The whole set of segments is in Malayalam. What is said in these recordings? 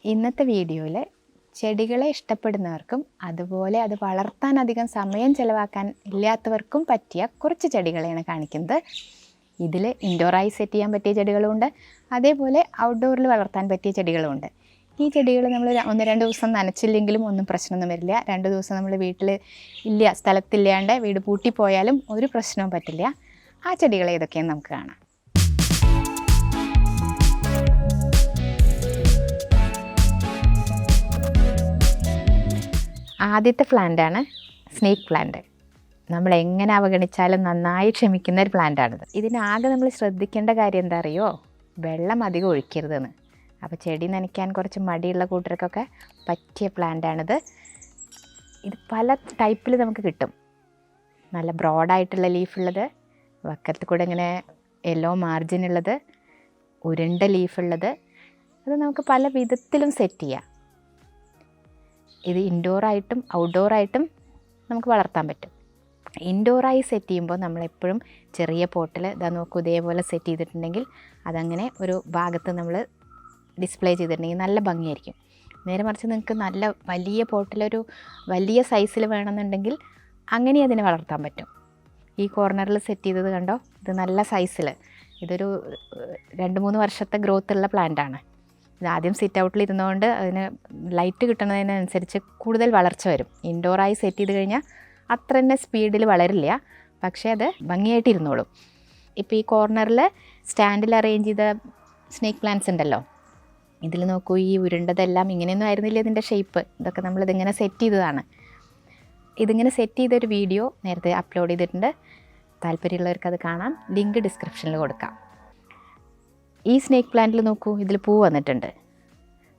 ഇന്നത്തെ വീഡിയോയിൽ ചെടികളെ ഇഷ്ടപ്പെടുന്നവർക്കും അതുപോലെ അത് വളർത്താൻ അധികം സമയം ചിലവാക്കാൻ ഇല്ലാത്തവർക്കും പറ്റിയ കുറച്ച് ചെടികളെയാണ് കാണിക്കുന്നത്. ഇതിൽ ഇൻഡോറായി സെറ്റ് ചെയ്യാൻ പറ്റിയ ചെടികളുമുണ്ട്, അതേപോലെ ഔട്ട്ഡോറിൽ വളർത്താൻ പറ്റിയ ചെടികളുമുണ്ട്. ഈ ചെടികൾ നമ്മൾ 1-2 ദിവസം നനച്ചില്ലെങ്കിലും ഒന്നും പ്രശ്നമൊന്നും വരില്ല. 2 ദിവസം നമ്മൾ വീട്ടിൽ ഇല്ല, സ്ഥലത്തില്ലാണ്ട് വീട് പൂട്ടിപ്പോയാലും ഒരു പ്രശ്നവും പറ്റില്ല. ആ ചെടികൾ ഏതൊക്കെയെന്ന് നമുക്ക് കാണാം. ആദ്യത്തെ പ്ലാന്റാണ് സ്നേക്ക് പ്ലാന്റ്. നമ്മൾ എങ്ങനെ അവഗണിച്ചാലും നന്നായി ക്ഷമിക്കുന്ന ഒരു പ്ലാന്റാണിത്. ഇതിനാകെ നമ്മൾ ശ്രദ്ധിക്കേണ്ട കാര്യം എന്താ അറിയോ? വെള്ളം അധികം ഒഴിക്കരുതെന്ന്. അപ്പോൾ ചെടി നനയ്ക്കാൻ കുറച്ച് മടിയുള്ള കൂട്ടർക്കൊക്കെ പറ്റിയ പ്ലാന്റാണിത്. ഇത് പല ടൈപ്പിൽ നമുക്ക് കിട്ടും. നല്ല ബ്രോഡായിട്ടുള്ള ലീഫുള്ളത്, വക്കത്ത് കൂടെ ഇങ്ങനെ യെല്ലോ മാർജിൻ ഉള്ളത്, ഉരുണ്ട ലീഫുള്ളത്, അത് നമുക്ക് പല വിധത്തിലും സെറ്റ് ചെയ്യാം. ഇത് ഇൻഡോറായിട്ടും ഔട്ട്ഡോറായിട്ടും നമുക്ക് വളർത്താൻ പറ്റും. ഇൻഡോറായി സെറ്റ് ചെയ്യുമ്പോൾ നമ്മളെപ്പോഴും ചെറിയ പോട്ടിൽ ഇതാ നോക്കൂ, ഇതേപോലെ സെറ്റ് ചെയ്തിട്ടുണ്ടെങ്കിൽ അതങ്ങനെ ഒരു ഭാഗത്ത് നമ്മൾ ഡിസ്പ്ലേ ചെയ്തിട്ടുണ്ടെങ്കിൽ നല്ല ഭംഗിയായിരിക്കും. നേരെ മറിച്ച് നിങ്ങൾക്ക് നല്ല വലിയ പോട്ടിലൊരു വലിയ സൈസിൽ വേണമെന്നുണ്ടെങ്കിൽ അങ്ങനെ അതിനെ വളർത്താൻ പറ്റും. ഈ കോർണറിൽ സെറ്റ് ചെയ്തത് കണ്ടോ, ഇത് നല്ല സൈസിൽ, ഇതൊരു 2-3 വർഷത്തെ ഗ്രോത്തുള്ള പ്ലാന്റാണ്. ഇതാദ്യം സിറ്റ് ഔട്ടിൽ ഇരുന്നുകൊണ്ട് അതിന് ലൈറ്റ് കിട്ടുന്നതിനനുസരിച്ച് കൂടുതൽ വളർച്ച വരും. ഇൻഡോറായി സെറ്റ് ചെയ്ത് കഴിഞ്ഞാൽ അത്ര തന്നെ സ്പീഡിൽ വളരില്ല, പക്ഷേ അത് ഭംഗിയായിട്ട് ഇരുന്നോളും. ഇപ്പോൾ ഈ കോർണറിൽ സ്റ്റാൻഡിൽ അറേഞ്ച് ചെയ്ത സ്നേക്ക് പ്ലാന്റ്സ് ഉണ്ടല്ലോ, ഇതിൽ നോക്കൂ, ഈ ഉരുണ്ടതെല്ലാം ഇങ്ങനെയൊന്നും ആയിരുന്നില്ല ഇതിൻ്റെ ഷേപ്പ്. ഇതൊക്കെ നമ്മളിതിങ്ങനെ സെറ്റ് ചെയ്തതാണ്. ഇതിങ്ങനെ സെറ്റ് ചെയ്തൊരു വീഡിയോ നേരത്തെ അപ്ലോഡ് ചെയ്തിട്ടുണ്ട്. താല്പര്യമുള്ളവർക്ക് അത് കാണാം. ലിങ്ക് ഡിസ്ക്രിപ്ഷനിൽ കൊടുക്കാം. ഈ സ്നേക്ക് പ്ലാന്റിൽ നോക്കൂ, ഇതിൽ പൂവ് വന്നിട്ടുണ്ട്.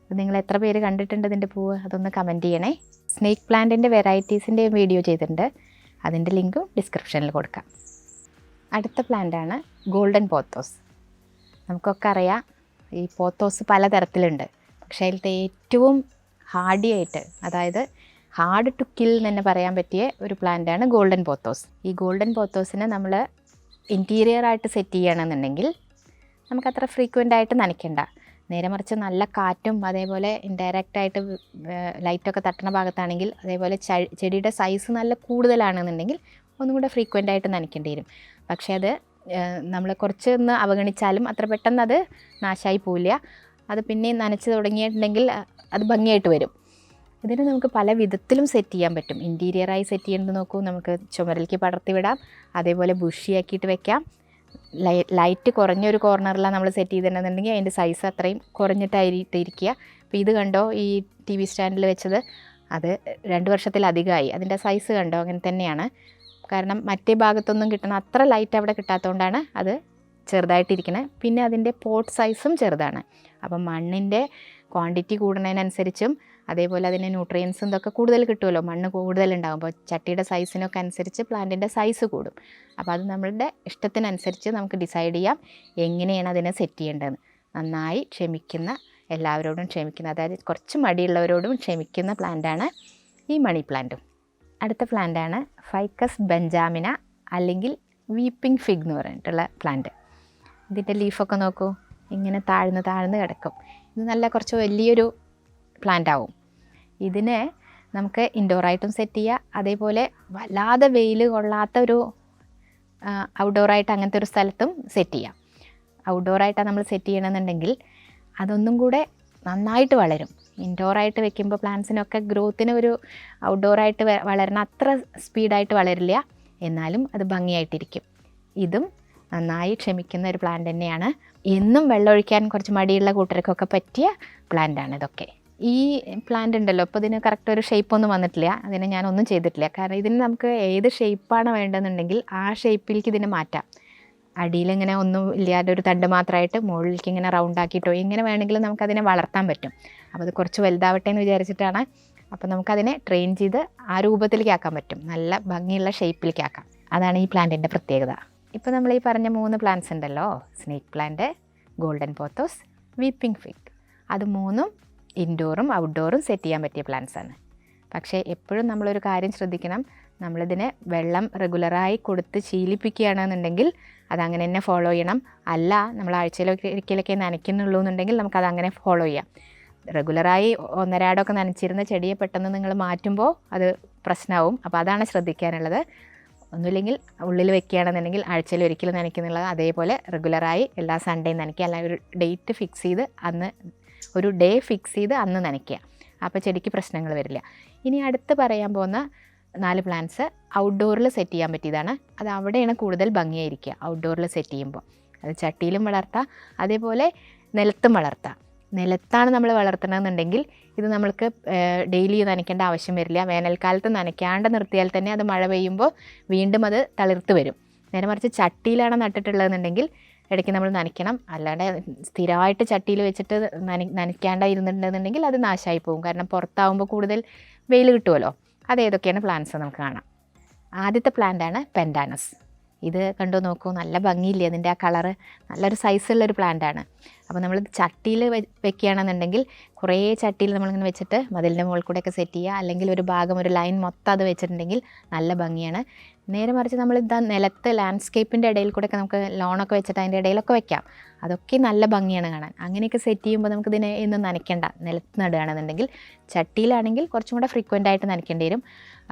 നിങ്ങൾ എത്ര പേര് കണ്ടിട്ടുണ്ട് ഇതിൻ്റെ പൂവ്? അതൊന്ന് കമൻറ്റ് ചെയ്യണേ. സ്നേക്ക് പ്ലാന്റിൻ്റെ വെറൈറ്റീസിൻ്റെയും വീഡിയോ ചെയ്തിട്ടുണ്ട്, അതിൻ്റെ ലിങ്കും ഡിസ്ക്രിപ്ഷനിൽ കൊടുക്കാം. അടുത്ത പ്ലാന്റാണ് ഗോൾഡൻ പോത്തോസ്. നമുക്കൊക്കെ അറിയാം ഈ പോത്തോസ് പലതരത്തിലുണ്ട്, പക്ഷേ അതിലത്തെ ഏറ്റവും ഹാർഡിയായിട്ട്, അതായത് ഹാർഡ് ടു കിൽ എന്ന് തന്നെ പറയാൻ പറ്റിയ ഒരു പ്ലാന്റാണ് ഗോൾഡൻ പോത്തോസ്. ഈ ഗോൾഡൻ പോത്തോസിനെ നമ്മൾ ഇൻറ്റീരിയറായിട്ട് സെറ്റ് ചെയ്യണമെന്നുണ്ടെങ്കിൽ നമുക്കത്ര ഫ്രീക്വൻ്റ് ആയിട്ട് നനയ്ക്കണ്ട. നേരെ മറിച്ച് നല്ല കാറ്റും അതേപോലെ ഇൻഡയറക്റ്റായിട്ട് ലൈറ്റൊക്കെ തട്ടുന്ന ഭാഗത്താണെങ്കിൽ, അതേപോലെ ചെടിയുടെ സൈസ് നല്ല കൂടുതലാണെന്നുണ്ടെങ്കിൽ ഒന്നും കൂടെ ഫ്രീക്വൻ്റ് ആയിട്ട് നനയ്ക്കേണ്ടി വരും. പക്ഷേ അത് നമ്മൾ കുറച്ചൊന്ന് അവഗണിച്ചാലും അത്ര പെട്ടെന്ന് അത് നാശമായി പോവില്ല. അത് പിന്നെ നനച്ച് തുടങ്ങിയിട്ടുണ്ടെങ്കിൽ അത് ഭംഗിയായിട്ട് വരും. ഇതിന് നമുക്ക് പല വിധത്തിലും സെറ്റ് ചെയ്യാൻ പറ്റും. ഇൻറ്റീരിയറായി സെറ്റ് ചെയ്യുന്നത് നോക്കൂ, നമുക്ക് ചുമരിലേക്ക് പടർത്തി വിടാം, അതേപോലെ ബുഷിയാക്കിയിട്ട് വെക്കാം. ലൈറ്റ് കുറഞ്ഞൊരു കോർണറിലാണ് നമ്മൾ സെറ്റ് ചെയ്തിട്ടുണ്ടെന്നുണ്ടെങ്കിൽ അതിൻ്റെ സൈസ് അത്രയും കുറഞ്ഞിട്ടായിരിക്കുക. അപ്പോൾ ഇത് കണ്ടോ, ഈ TV സ്റ്റാൻഡിൽ വെച്ചത് അത് 2 വർഷത്തിലധികമായി. അതിൻ്റെ സൈസ് കണ്ടോ, അങ്ങനെ തന്നെയാണ്. കാരണം മറ്റേ ഭാഗത്തൊന്നും കിട്ടണം അത്ര ലൈറ്റ് അവിടെ കിട്ടാത്തതുകൊണ്ടാണ് അത് ചെറുതായിട്ടിരിക്കുന്നത്. പിന്നെ അതിൻ്റെ പോട്ട് സൈസും ചെറുതാണ്. അപ്പം മണ്ണിൻ്റെ ക്വാണ്ടിറ്റി കൂടുന്നതിനനുസരിച്ചും അതേപോലെ അതിന് ന്യൂട്രിയൻസും ഇതൊക്കെ കൂടുതൽ കിട്ടുമല്ലോ. മണ്ണ് കൂടുതലുണ്ടാകും, അപ്പോൾ ചട്ടിയുടെ സൈസിനൊക്കെ അനുസരിച്ച് പ്ലാന്റിൻ്റെ സൈസ് കൂടും. അപ്പോൾ അത് നമ്മളുടെ ഇഷ്ടത്തിനനുസരിച്ച് നമുക്ക് ഡിസൈഡ് ചെയ്യാം എങ്ങനെയാണ് അതിനെ സെറ്റ് ചെയ്യേണ്ടതെന്ന്. നന്നായി ക്ഷമിക്കുന്ന എല്ലാവരോടും ക്ഷമിക്കുന്ന, അതായത് കുറച്ച് മടിയുള്ളവരോടും ക്ഷമിക്കുന്ന പ്ലാന്റാണ് ഈ മണി പ്ലാന്റും. അടുത്ത പ്ലാന്റാണ് ഫൈക്കസ് ബെഞ്ചാമിന, അല്ലെങ്കിൽ വീപ്പിംഗ് ഫിഗ് എന്ന് പറഞ്ഞിട്ടുള്ള പ്ലാന്റ്. ഇതിൻ്റെ ലീഫൊക്കെ നോക്കൂ, ഇങ്ങനെ താഴ്ന്ന് കിടക്കും. ഇത് നല്ല കുറച്ച് വലിയൊരു പ്ലാന്റ് ആവും. ഇതിനെ നമുക്ക് ഇൻഡോറായിട്ടും സെറ്റ് ചെയ്യാം, അതേപോലെ വല്ലാതെ വെയിൽ കൊള്ളാത്ത ഒരു ഔട്ട്ഡോറായിട്ട് അങ്ങനത്തെ ഒരു സ്ഥലത്തും സെറ്റ് ചെയ്യാം. ഔട്ട്ഡോറായിട്ടാണ് നമ്മൾ സെറ്റ് ചെയ്യണമെന്നുണ്ടെങ്കിൽ അതൊന്നും കൂടെ നന്നായിട്ട് വളരും. ഇൻഡോറായിട്ട് വെക്കുമ്പോൾ പ്ലാന്റ്സിനൊക്കെ ഗ്രോത്തിന് ഒരു ഔട്ട്ഡോറായിട്ട് വളരണ അത്ര സ്പീഡായിട്ട് വളരില്ല, എന്നാലും അത് ഭംഗിയായിട്ടിരിക്കും. ഇതും നന്നായി ക്ഷമിക്കുന്ന ഒരു പ്ലാന്റ് തന്നെയാണ്. എന്നും വെള്ളമൊഴിക്കാൻ കുറച്ച് മടിയുള്ള കൂട്ടർക്കൊക്കെ പറ്റിയ പ്ലാന്റാണ് ഇതൊക്കെ. ഈ പ്ലാന്റ് ഉണ്ടല്ലോ, ഇപ്പോൾ ഇതിന് കറക്റ്റ് ഒരു ഷേപ്പൊന്നും വന്നിട്ടില്ല, അതിനെ ഞാനൊന്നും ചെയ്തിട്ടില്ല. കാരണം ഇതിന് നമുക്ക് ഏത് ഷേപ്പാണ് വേണ്ടതെന്നുണ്ടെങ്കിൽ ആ ഷേപ്പിലേക്ക് ഇതിനെ മാറ്റാം. അടിയിലിങ്ങനെ ഒന്നും ഇല്ലാതെ ഒരു തണ്ട് മാത്രമായിട്ട് മുകളിലേക്ക് ഇങ്ങനെ റൗണ്ടാക്കിയിട്ടോ എങ്ങനെ വേണമെങ്കിലും നമുക്കതിനെ വളർത്താൻ പറ്റും. അപ്പോൾ അത് കുറച്ച് വലുതാവട്ടെ എന്ന് വിചാരിച്ചിട്ടാണ്. അപ്പോൾ നമുക്കതിനെ ട്രെയിൻ ചെയ്ത് ആ രൂപത്തിലേക്ക് ആക്കാൻ പറ്റും, നല്ല ഭംഗിയുള്ള ഷേപ്പിലേക്ക് ആക്കാം. അതാണ് ഈ പ്ലാന്റിൻ്റെ പ്രത്യേകത. ഇപ്പോൾ നമ്മൾ ഈ പറഞ്ഞ 3 പ്ലാന്റ്സ് ഉണ്ടല്ലോ, snake plant, golden pothos, weeping fig, അത് 3ഉം ഇൻഡോറും ഔട്ട്ഡോറും സെറ്റ് ചെയ്യാൻ പറ്റിയ പ്ലാന്റ്സ് ആണ്. പക്ഷേ എപ്പോഴും നമ്മളൊരു കാര്യം ശ്രദ്ധിക്കണം, നമ്മളിതിന് വെള്ളം റെഗുലറായി കൊടുത്ത് ശീലിപ്പിക്കുകയാണെന്നുണ്ടെങ്കിൽ അതങ്ങനെ തന്നെ ഫോളോ ചെയ്യണം. അല്ല, നമ്മൾ ആഴ്ചയിലൊരിക്കലൊക്കെ നനയ്ക്കുന്നുള്ളൂ എന്നുണ്ടെങ്കിൽ നമുക്കതങ്ങനെ ഫോളോ ചെയ്യാം. റെഗുലറായി ഒന്നരാടമൊക്കെ നനച്ചിരുന്ന ചെടിയെ പെട്ടെന്ന് നിങ്ങൾ മാറ്റുമ്പോൾ അത് പ്രശ്നമാവും. അപ്പോൾ അതാണ് ശ്രദ്ധിക്കാനുള്ളത്. ഒന്നുമില്ലെങ്കിൽ ഉള്ളിൽ വെക്കുകയാണെന്നുണ്ടെങ്കിൽ ആഴ്ചയിൽ ഒരിക്കലും നനയ്ക്കുന്നുള്ളത്, അതേപോലെ റെഗുലറായി എല്ലാ സൺഡേയും നനയ്ക്കുക. അല്ലെങ്കിൽ ഒരു ഡേറ്റ് ഫിക്സ് ചെയ്ത് ഒരു ഡേ ഫിക്സ് ചെയ്ത് അന്ന് നനയ്ക്കുക. അപ്പോൾ ചെടിക്ക് പ്രശ്നങ്ങൾ വരില്ല. ഇനി അടുത്ത് പറയാൻ പോകുന്ന 4 പ്ലാന്റ്സ് ഔട്ട്ഡോറിൽ സെറ്റ് ചെയ്യാൻ പറ്റിയതാണ്. അത് അവിടെയാണ് കൂടുതൽ ഭംഗിയായിരിക്കുക ഔട്ട്ഡോറിൽ സെറ്റ് ചെയ്യുമ്പോൾ. അത് ചട്ടിയിലും വളർത്താം, അതേപോലെ നിലത്തും വളർത്താം. നിലത്താണ് നമ്മൾ വളർത്തണമെന്നുണ്ടെങ്കിൽ ഇത് നമ്മൾക്ക് ഡെയിലി നനയ്ക്കേണ്ട ആവശ്യം വരില്ല. വേനൽക്കാലത്ത് നനയ്ക്കാണ്ട് നിർത്തിയാൽ തന്നെ അത് മഴ പെയ്യുമ്പോൾ വീണ്ടും അത് തളിർത്ത് വരും. നേരെ മറിച്ച് ചട്ടിയിലാണ് നട്ടിട്ടുള്ളതെന്നുണ്ടെങ്കിൽ ഇടയ്ക്ക് നമ്മൾ നനയ്ക്കണം. അല്ലാണ്ട് സ്ഥിരമായിട്ട് ചട്ടിയിൽ വെച്ചിട്ട് നനയ്ക്കാണ്ടായിരുന്നുണ്ടെന്നുണ്ടെങ്കിൽ അത് നാശമായി പോകും. കാരണം പുറത്താവുമ്പോൾ കൂടുതൽ വെയിൽ കിട്ടുമല്ലോ. അതേതൊക്കെയാണ് പ്ലാന്റ്സ് നമുക്ക് കാണാം. ആദ്യത്തെ പ്ലാന്റാണ് പെൻറ്റാനസ്. ഇത് കണ്ടു നോക്കൂ, നല്ല ഭംഗിയില്ലേ അതിൻ്റെ ആ കളറ്. നല്ലൊരു സൈസുള്ളൊരു പ്ലാന്റാണ്. അപ്പോൾ നമ്മൾ ചട്ടിയിൽ വെക്കുകയാണെന്നുണ്ടെങ്കിൽ കുറേ ചട്ടിയിൽ നമ്മളിങ്ങനെ വെച്ചിട്ട് മതിലിൻ്റെ മുകളിൽ കൂടെയൊക്കെ സെറ്റ് ചെയ്യുക. അല്ലെങ്കിൽ ഒരു ഭാഗം, ഒരു ലൈൻ മൊത്തം അത് വെച്ചിട്ടുണ്ടെങ്കിൽ നല്ല ഭംഗിയാണ്. നേരെ മറിച്ച് നമ്മൾ നിലത്ത് ലാൻഡ്സ്കേപ്പിൻ്റെ ഇടയിൽ കൂടെയൊക്കെ നമുക്ക് ലോണൊക്കെ വെച്ചിട്ട് അതിൻ്റെ ഇടയിലൊക്കെ വെക്കാം. അതൊക്കെ നല്ല ഭംഗിയാണ് കാണാൻ. അങ്ങനെയൊക്കെ സെറ്റ് ചെയ്യുമ്പോൾ നമുക്കിതിനെ ഇന്നും നനയ്ക്കേണ്ട. നിലത്ത് നടുകയാണെന്നുണ്ടെങ്കിൽ. ചട്ടിയിലാണെങ്കിൽ കുറച്ചും കൂടെ ഫ്രീക്വൻ്റ് ആയിട്ട് നനയ്ക്കേണ്ടി വരും.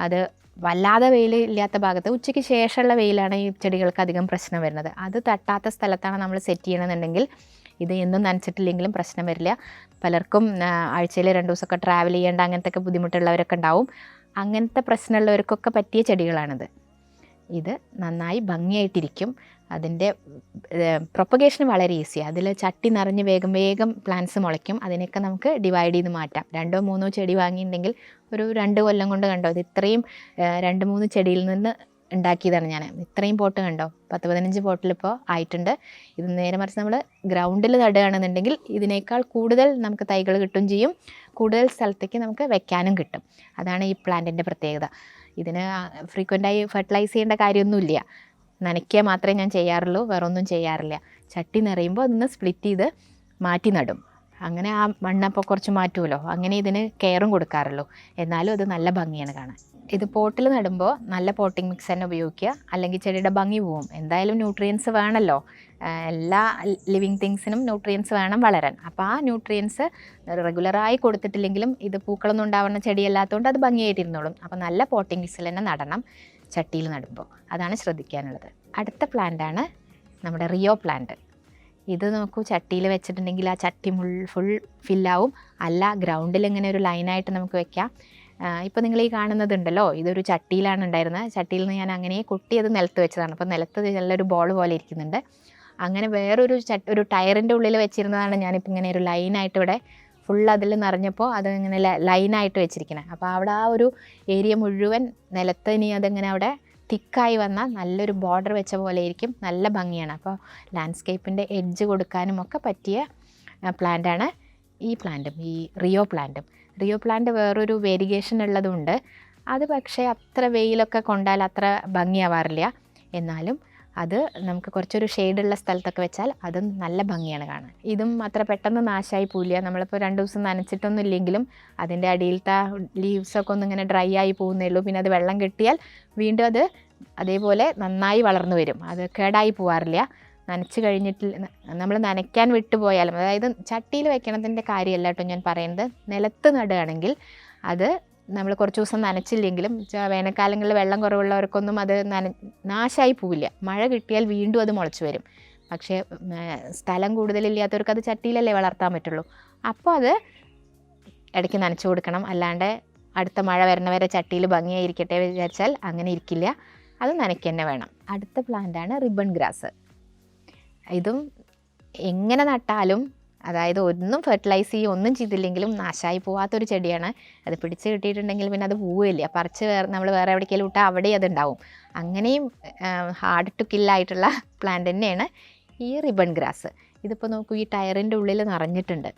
അത് വല്ലാതെ വെയിൽ ഇല്ലാത്ത ഭാഗത്ത് ഉച്ചയ്ക്ക് ശേഷമുള്ള വെയിലാണ് ഈ ചെടികൾക്ക് അധികം പ്രശ്നം വരുന്നത്. അത് തട്ടാത്ത സ്ഥലത്താണ് നമ്മൾ സെറ്റ് ചെയ്യണമെന്നുണ്ടെങ്കിൽ ഇത് എന്നും നനച്ചിട്ടില്ലെങ്കിലും പ്രശ്നം വരില്ല. പലർക്കും ആഴ്ചയിൽ 2 ദിവസമൊക്കെ ട്രാവൽ ചെയ്യേണ്ട അങ്ങനത്തെ ബുദ്ധിമുട്ടുള്ളവരൊക്കെ ഉണ്ടാവും. അങ്ങനത്തെ പ്രശ്നമുള്ളവർക്കൊക്കെ പറ്റിയ ചെടികളാണിത്. ഇത് നന്നായി ഭംഗിയായിട്ടിരിക്കും. അതിൻ്റെ പ്രൊപ്പഗേഷൻ വളരെ ഈസിയാണ്. അതിൽ ചട്ടി നിറഞ്ഞ് വേഗം വേഗം പ്ലാന്റ്സ് മുളയ്ക്കും. അതിനൊക്കെ നമുക്ക് ഡിവൈഡ് ചെയ്ത് മാറ്റാം. 2 3 ചെടി വാങ്ങിയിട്ടുണ്ടെങ്കിൽ ഒരു 2 കൊല്ലം കൊണ്ട് കണ്ടോ ഇത് ഇത്രയും 2-3 ചെടിയിൽ നിന്ന് ഉണ്ടാക്കിയതാണ് ഞാൻ. ഇത്രയും പോട്ട് കണ്ടോ, 10-15 പോട്ടിലിപ്പോൾ ആയിട്ടുണ്ട്. ഇത് നേരെ മറിച്ച് നമ്മൾ ഗ്രൗണ്ടിൽ നടുകയാണെന്നുണ്ടെങ്കിൽ ഇതിനേക്കാൾ കൂടുതൽ നമുക്ക് തൈകൾ കിട്ടും ചെയ്യും. കൂടുതൽ സ്ഥലത്തേക്ക് നമുക്ക് വെക്കാനും കിട്ടും. അതാണ് ഈ പ്ലാന്റിൻ്റെ പ്രത്യേകത. ഇതിന് ഫ്രീക്വൻ്റായി ഫെർട്ടിലൈസ് ചെയ്യേണ്ട കാര്യമൊന്നുമില്ല. നനയ്ക്കുക മാത്രമേ ഞാൻ ചെയ്യാറുള്ളൂ, വേറെ ഒന്നും ചെയ്യാറില്ല. ചട്ടി നിറയുമ്പോൾ അതൊന്ന് സ്പ്ലിറ്റ് ചെയ്ത് മാറ്റി നടും. അങ്ങനെ ആ മണ്ണപ്പോൾ കുറച്ച് മാറ്റുമല്ലോ. അങ്ങനെ ഇതിന് കെയറും കൊടുക്കാറുള്ളൂ. എന്നാലും അത് നല്ല ഭംഗിയാണ് കാണാൻ. ഇത് പോട്ടിൽ നടുമ്പോൾ നല്ല പോട്ടിംഗ് മിക്സ് തന്നെ ഉപയോഗിക്കുക, അല്ലെങ്കിൽ ചെടിയുടെ ഭംഗി പോവും. എന്തായാലും ന്യൂട്രിയൻസ് വേണമല്ലോ. എല്ലാ ലിവിങ് തിങ്സിനും ന്യൂട്രിയൻസ് വേണം വളരാൻ. അപ്പോൾ ആ ന്യൂട്രിയൻസ് റെഗുലറായി കൊടുത്തിട്ടില്ലെങ്കിലും ഇത് പൂക്കളൊന്നും ഉണ്ടാവുന്ന ചെടിയല്ലാത്തതുകൊണ്ട് അത് ഭംഗിയായിട്ടിരുന്നോളും. അപ്പോൾ നല്ല പോട്ടിംഗ് മിക്സിൽ തന്നെ നടണം ചട്ടിയിൽ നടുമ്പോൾ. അതാണ് ശ്രദ്ധിക്കാനുള്ളത്. അടുത്ത പ്ലാന്റാണ് നമ്മുടെ റിയോ പ്ലാന്റ്. ഇത് നോക്കൂ, ചട്ടിയിൽ വെച്ചിട്ടുണ്ടെങ്കിൽ ആ ചട്ടി ഫുൾ ഫില്ലാവും. അല്ല ഗ്രൗണ്ടിൽ ഇങ്ങനെ ഒരു ലൈനായിട്ട് നമുക്ക് വെക്കാം. ഇപ്പോൾ നിങ്ങൾ ഈ കാണുന്നതുണ്ടല്ലോ, ഇതൊരു ചട്ടിയിലാണ് ഉണ്ടായിരുന്നത്. ചട്ടിയിൽ നിന്ന് ഞാൻ അങ്ങനെ കുട്ടി അത് നിലത്ത് വെച്ചതാണ്. അപ്പോൾ നിലത്ത് നല്ലൊരു ബോൾ പോലെ ഇരിക്കുന്നുണ്ട്. അങ്ങനെ വേറൊരു ഒരു ടയറിൻ്റെ ഉള്ളിൽ വെച്ചിരുന്നതാണ് ഞാനിപ്പോൾ ഇങ്ങനെ ഒരു ലൈനായിട്ട് ഇവിടെ ഫുൾ അതിൽ നിറഞ്ഞപ്പോൾ അത് ഇങ്ങനെ ലൈനായിട്ട് വെച്ചിരിക്കുന്നത്. അപ്പോൾ അവിടെ ആ ഒരു ഏരിയ മുഴുവൻ നിലത്ത് ഇനി അതിങ്ങനെ അവിടെ തിക്കായി വന്നാൽ നല്ലൊരു ബോർഡർ വെച്ച പോലെ ഇരിക്കും. നല്ല ഭംഗിയാണ്. അപ്പോൾ ലാൻഡ്സ്കേപ്പിൻ്റെ എഡ്ജ് കൊടുക്കാനും ഒക്കെ പറ്റിയ പ്ലാന്റാണ് ഈ പ്ലാന്റും, ഈ റിയോ പ്ലാന്റും. റിയോ പ്ലാന്റ് വേറൊരു വേരിഗേഷൻ ഉള്ളതുണ്ട്. അത് പക്ഷേ അത്ര വെയിലൊക്കെ കൊണ്ടാൽ അത്ര ഭംഗിയാവാറില്ല. എന്നാലും അത് നമുക്ക് കുറച്ചൊരു ഷെയ്ഡുള്ള സ്ഥലത്തൊക്കെ വെച്ചാൽ അതും നല്ല ഭംഗിയാണ് കാണാൻ. ഇതും അത്ര പെട്ടെന്ന് നാശമായി പോവില്ല. നമ്മളിപ്പോൾ 2 ദിവസം നനച്ചിട്ടൊന്നും ഇല്ലെങ്കിലും അതിൻ്റെ അടിയിലത്തെ ലീവ്സൊക്കെ ഒന്ന് ഇങ്ങനെ ഡ്രൈ ആയി പോകുന്നേ ഉള്ളൂ. പിന്നെ അത് വെള്ളം കിട്ടിയാൽ വീണ്ടും അത് അതേപോലെ നന്നായി വളർന്നു വരും. അത് കേടായി പോവാറില്ല. നനച്ച് കഴിഞ്ഞിട്ട് നമ്മൾ നനയ്ക്കാൻ വിട്ടുപോയാലും, അതായത് ചട്ടിയിൽ വെക്കണതിൻ്റെ കാര്യമല്ല കേട്ടോ ഞാൻ പറയുന്നത്. നിലത്ത് നടുകയാണെങ്കിൽ അത് നമ്മൾ കുറച്ച് ദിവസം നനച്ചില്ലെങ്കിലും വേനൽക്കാലങ്ങളിൽ വെള്ളം കുറവുള്ളവർക്കൊന്നും അത് നാശമായി പോവില്ല. മഴ കിട്ടിയാൽ വീണ്ടും അത് മുളച്ച് വരും. പക്ഷേ സ്ഥലം കൂടുതലില്ലാത്തവർക്ക് അത് ചട്ടിയിലല്ലേ വളർത്താൻ പറ്റുള്ളൂ. അപ്പോൾ അത് ഇടയ്ക്ക് നനച്ചു കൊടുക്കണം. അല്ലാണ്ട് അടുത്ത മഴ വരുന്നവരെ ചട്ടിയിൽ ഭംഗിയായിരിക്കട്ടെ വിചാരിച്ചാൽ അങ്ങനെ ഇരിക്കില്ല. അത് നനയ്ക്ക് തന്നെ വേണം. അടുത്ത പ്ലാന്റാണ് റിബൺ ഗ്രാസ്. ഇതും എങ്ങനെ നട്ടാലും, അതായത് ഒന്നും ഫെർട്ടിലൈസ് ചെയ്യുക ഒന്നും ചെയ്തില്ലെങ്കിലും നാശമായി പോവാത്തൊരു ചെടിയാണ്. അത് പിടിച്ച് കിട്ടിയിട്ടുണ്ടെങ്കിൽ പിന്നെ അത് പോവുകയില്ല. പറിച്ച് നമ്മൾ വേറെ എവിടേക്കെങ്കിലും ഇട്ടാൽ അവിടെ അതുണ്ടാവും. അങ്ങനെയും ഹാർഡ് ടു കില്ലായിട്ടുള്ള പ്ലാന്റ് തന്നെയാണ് ഈ റിബൺ ഗ്രാസ്. ഇതിപ്പോൾ നോക്കൂ, ഈ ടയറിൻ്റെ ഉള്ളിൽ നിറഞ്ഞിട്ടുണ്ട്.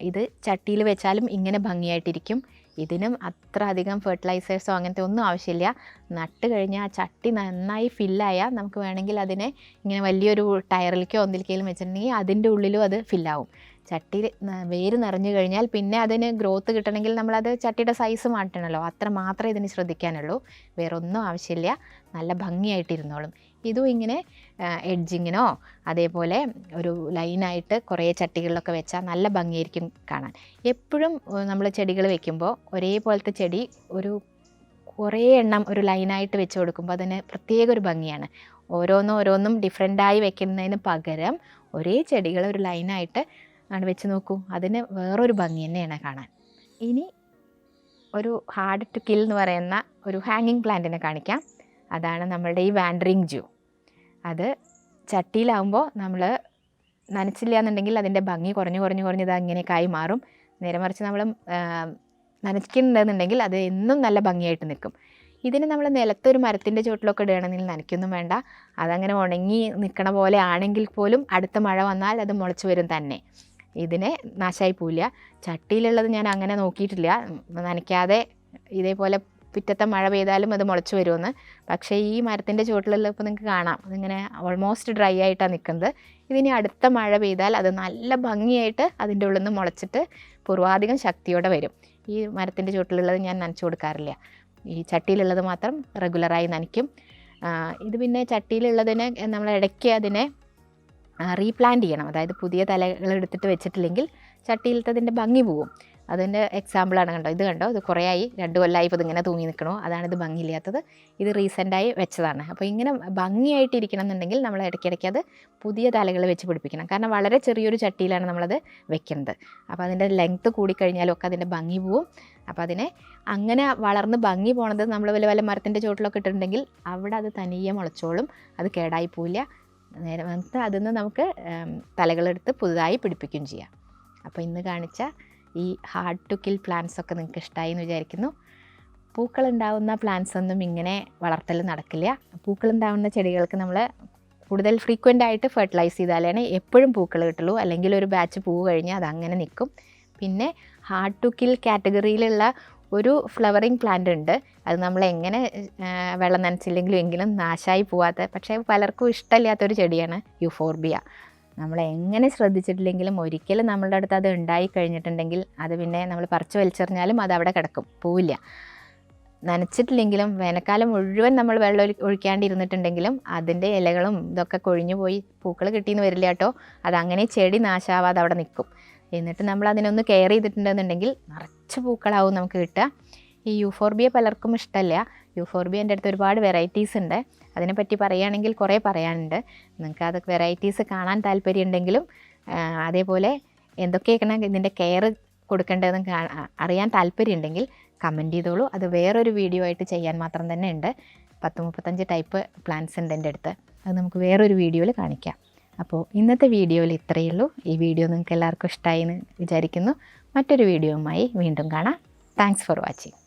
ഇത് ചട്ടിയിൽ വെച്ചാലും ഇങ്ങനെ ഭംഗിയായിട്ടിരിക്കും. ഇതിനും അത്ര അധികം ഫെർട്ടിലൈസേഴ്സോ അങ്ങനത്തെ ഒന്നും ആവശ്യമില്ല. നട്ട് കഴിഞ്ഞാൽ ആ ചട്ടി നന്നായി ഫില്ലായാൽ നമുക്ക് വേണമെങ്കിൽ അതിനെ ഇങ്ങനെ വലിയൊരു ടയറിലേക്കോ ഒന്നിലേക്കെങ്കിലും വെച്ചിട്ടുണ്ടെങ്കിൽ അതിൻ്റെ ഉള്ളിലും അത് ഫില്ലാവും. ചട്ടിയിൽ വേര് നിറഞ്ഞു കഴിഞ്ഞാൽ പിന്നെ അതിന് ഗ്രോത്ത് കിട്ടണമെങ്കിൽ നമ്മളത് ചട്ടിയുടെ സൈസ് മാറ്റണമല്ലോ. അത്ര മാത്രമേ ഇതിന് ശ്രദ്ധിക്കാനുള്ളൂ, വേറൊന്നും ആവശ്യമില്ല. നല്ല ഭംഗിയായിട്ടിരുന്നോളും. ഇതും ഇങ്ങനെ എഡ്ജിങ്ങിനോ അതേപോലെ ഒരു ലൈനായിട്ട് കുറേ ചട്ടികളിലൊക്കെ വെച്ചാൽ നല്ല ഭംഗിയായിരിക്കും കാണാൻ. എപ്പോഴും നമ്മൾ ചെടികൾ വെക്കുമ്പോൾ ഒരേപോലത്തെ ചെടി കുറേ എണ്ണം ഒരു ലൈനായിട്ട് വെച്ച് കൊടുക്കുമ്പോൾ അതിന് പ്രത്യേക ഒരു ഭംഗിയാണ്. ഓരോന്നും ഡിഫറെൻ്റായി വെക്കുന്നതിന് പകരം ഒരേ ചെടികൾ ഒരു ലൈനായിട്ട് ആണ് വെച്ച് നോക്കൂ, അതിന് വേറൊരു ഭംഗി തന്നെയാണ് കാണാൻ. ഇനി ഒരു ഹാർഡ് ടു കിൽ എന്ന് പറയുന്ന ഒരു ഹാങ്ങിങ് പ്ലാന്റിനെ കാണിക്കാം. അതാണ് നമ്മളുടെ ഈ വാൻഡറിങ് ജൂ. അത് ചട്ടിയിലാവുമ്പോൾ നമ്മൾ നനച്ചില്ല എന്നുണ്ടെങ്കിൽ അതിൻ്റെ ഭംഗി കുറഞ്ഞത് അങ്ങനെയൊക്കെയായി മാറും. നേരെ മറിച്ച് നമ്മൾ നനയ്ക്കുന്നുണ്ടെന്നുണ്ടെങ്കിൽ അത് എന്നും നല്ല ഭംഗിയായിട്ട് നിൽക്കും. ഇതിന് നമ്മൾ നിലത്തൊരു മരത്തിൻ്റെ ചുവട്ടിലൊക്കെ ഇടുകയാണെങ്കിൽ നനയ്ക്കൊന്നും വേണ്ട. അതങ്ങനെ ഉണങ്ങി നിൽക്കണ പോലെ ആണെങ്കിൽ പോലും അടുത്ത മഴ വന്നാൽ അത് മുളച്ച് വരും തന്നെ. ഇതിനെ നാശമായി പോവില്ല. ചട്ടിയിലുള്ളത് ഞാൻ അങ്ങനെ നോക്കിയിട്ടില്ല, നനയ്ക്കാതെ ഇതേപോലെ പിറ്റത്തെ മഴ പെയ്താലും അത് മുളച്ച് വരുമെന്ന്. പക്ഷേ ഈ മരത്തിൻ്റെ ചുവട്ടിലുള്ള ഇപ്പോൾ നിങ്ങൾക്ക് കാണാം, അതിങ്ങനെ ഓൾമോസ്റ്റ് ഡ്രൈ ആയിട്ടാണ് നിൽക്കുന്നത്. ഇതിനി അടുത്ത മഴ പെയ്താൽ അത് നല്ല ഭംഗിയായിട്ട് അതിൻ്റെ ഉള്ളിൽ നിന്ന് മുളച്ചിട്ട് പൂർവാധികം ശക്തിയോടെ വരും. ഈ മരത്തിൻ്റെ ചുവട്ടിലുള്ളത് ഞാൻ നനച്ചു കൊടുക്കാറില്ല, ഈ ചട്ടിയിലുള്ളത് മാത്രം റെഗുലറായി നനയ്ക്കും. ഇത് പിന്നെ ചട്ടിയിലുള്ളതിന് നമ്മൾ ഇടയ്ക്ക് അതിനെ റീപ്ലാന്റ് ചെയ്യണം. അതായത് പുതിയ തലകൾ എടുത്തിട്ട് വെച്ചിട്ടില്ലെങ്കിൽ ചട്ടിയിലത്തതിൻ്റെ ഭംഗി പോവും. അതിൻ്റെ എക്സാമ്പിളാണ്. കണ്ടോ, ഇത് കുറേ ആയി, 2 കൊല്ലമായി ഇപ്പോൾ ഇതിങ്ങനെ തൂങ്ങി നിൽക്കണോ, അതാണിത് ഭംഗിയില്ലാത്തത്. ഇത് റീസെൻ്റായി വെച്ചതാണ്. അപ്പോൾ ഇങ്ങനെ ഭംഗിയായിട്ടിരിക്കണം എന്നുണ്ടെങ്കിൽ നമ്മൾ ഇടയ്ക്കിടയ്ക്ക് അത് പുതിയ തലകൾ വെച്ച് പിടിപ്പിക്കണം. കാരണം വളരെ ചെറിയൊരു ചട്ടിയിലാണ് നമ്മളത് വെക്കുന്നത്. അപ്പോൾ അതിൻ്റെ ലെങ്ത്ത് കൂടിക്കഴിഞ്ഞാലും ഒക്കെ അതിൻ്റെ ഭംഗി പോവും. അപ്പോൾ അതിനെ അങ്ങനെ വളർന്ന് ഭംഗി പോണത് നമ്മൾ വല്ല മരത്തിൻ്റെ ചുവട്ടിലൊക്കെ ഇട്ടിട്ടുണ്ടെങ്കിൽ അവിടെ അത് തനിയെ മുളച്ചോളും, അത് കേടായി പോവില്ല. നേരെ വന്നിട്ട് അതിൽ നിന്ന് നമുക്ക് തലകളെടുത്ത് പുതുതായി പിടിപ്പിക്കുകയും ചെയ്യാം. അപ്പോൾ ഇന്ന് കാണിച്ച ഈ ഹാർഡ് ടു കിൽ പ്ലാന്റ്സ് ഒക്കെ നിങ്ങൾക്ക് ഇഷ്ടമായി എന്ന് വിചാരിക്കുന്നു. പൂക്കളുണ്ടാവുന്ന പ്ലാന്റ്സ് ഒന്നും ഇങ്ങനെ വളർത്തൽ നടക്കില്ല. പൂക്കളുണ്ടാവുന്ന ചെടികൾക്ക് നമ്മൾ കൂടുതൽ ഫ്രീക്വൻ്റ് ആയിട്ട് ഫെർട്ടിലൈസ് ചെയ്താലാണ് എപ്പോഴും പൂക്കൾ കിട്ടുള്ളൂ. അല്ലെങ്കിൽ ഒരു ബാച്ച് പൂവ് കഴിഞ്ഞാൽ അതങ്ങനെ നിൽക്കും. പിന്നെ ഹാർഡ് ടു കിൽ കാറ്റഗറിയിലുള്ള ഒരു ഫ്ലവറിങ് പ്ലാന്റ് ഉണ്ട്. അത് നമ്മൾ എങ്ങനെ വെള്ളം നനച്ചില്ലെങ്കിലും എങ്കിലും നാശമായി പോവാത്ത, പക്ഷേ പലർക്കും ഇഷ്ടമില്ലാത്തൊരു ചെടിയാണ് യൂഫോർബിയ. നമ്മൾ എങ്ങനെ ശ്രദ്ധിച്ചിട്ടില്ലെങ്കിലും ഒരിക്കലും നമ്മളുടെ അടുത്ത് അത് ഉണ്ടായി കഴിഞ്ഞിട്ടുണ്ടെങ്കിൽ അത് പിന്നെ നമ്മൾ പറിച്ച് വലിച്ചെറിഞ്ഞാലും അത് അവിടെ കിടക്കും, പോവില്ല. നനച്ചിട്ടില്ലെങ്കിലും വേനൽക്കാലം മുഴുവൻ നമ്മൾ വെള്ളം ഒഴിക്കാണ്ടിരുന്നിട്ടുണ്ടെങ്കിലും അതിൻ്റെ ഇലകളും ഇതൊക്കെ കൊഴിഞ്ഞു പോയി പൂക്കൾ കിട്ടിയെന്ന് വരില്ല കേട്ടോ. അതങ്ങനെ ചെടി നാശാവാതെ അവിടെ നിൽക്കും. എന്നിട്ട് നമ്മൾ അതിനൊന്ന് കെയർ ചെയ്തിട്ടുണ്ടെന്നുണ്ടെങ്കിൽ നിറച്ച് പൂക്കളാവും നമുക്ക് കിട്ടുക. ഈ യൂഫോർബിയ പലർക്കും ഇഷ്ടമല്ല. യൂഫോർബിയൻ്റെ അടുത്ത് ഒരുപാട് വെറൈറ്റീസ് ഉണ്ട്. അതിനെപ്പറ്റി പറയുകയാണെങ്കിൽ കുറേ പറയാനുണ്ട്. നിങ്ങൾക്ക് അത് വെറൈറ്റീസ് കാണാൻ താല്പര്യമുണ്ടെങ്കിലും അതേപോലെ എന്തൊക്കെയാണ് ഇതിൻ്റെ കെയർ കൊടുക്കേണ്ടതെന്ന് അറിയാൻ താല്പര്യമുണ്ടെങ്കിൽ കമൻറ്റ് ചെയ്തോളൂ. അത് വേറൊരു വീഡിയോ ആയിട്ട് ചെയ്യാൻ മാത്രം തന്നെ ഉണ്ട്. 10-35 ടൈപ്പ് പ്ലാന്റ്സ് ഉണ്ട് എൻ്റെ അടുത്ത്. അത് നമുക്ക് വേറൊരു വീഡിയോയിൽ കാണിക്കാം. അപ്പോൾ ഇന്നത്തെ വീഡിയോയിൽ ഇത്രയേ ഉള്ളൂ. ഈ വീഡിയോ നിങ്ങൾക്ക് എല്ലാവർക്കും ഇഷ്ടമായി എന്ന് വിചാരിക്കുന്നു. മറ്റൊരു വീഡിയോയുമായി വീണ്ടും കാണാം. Thanks for watching.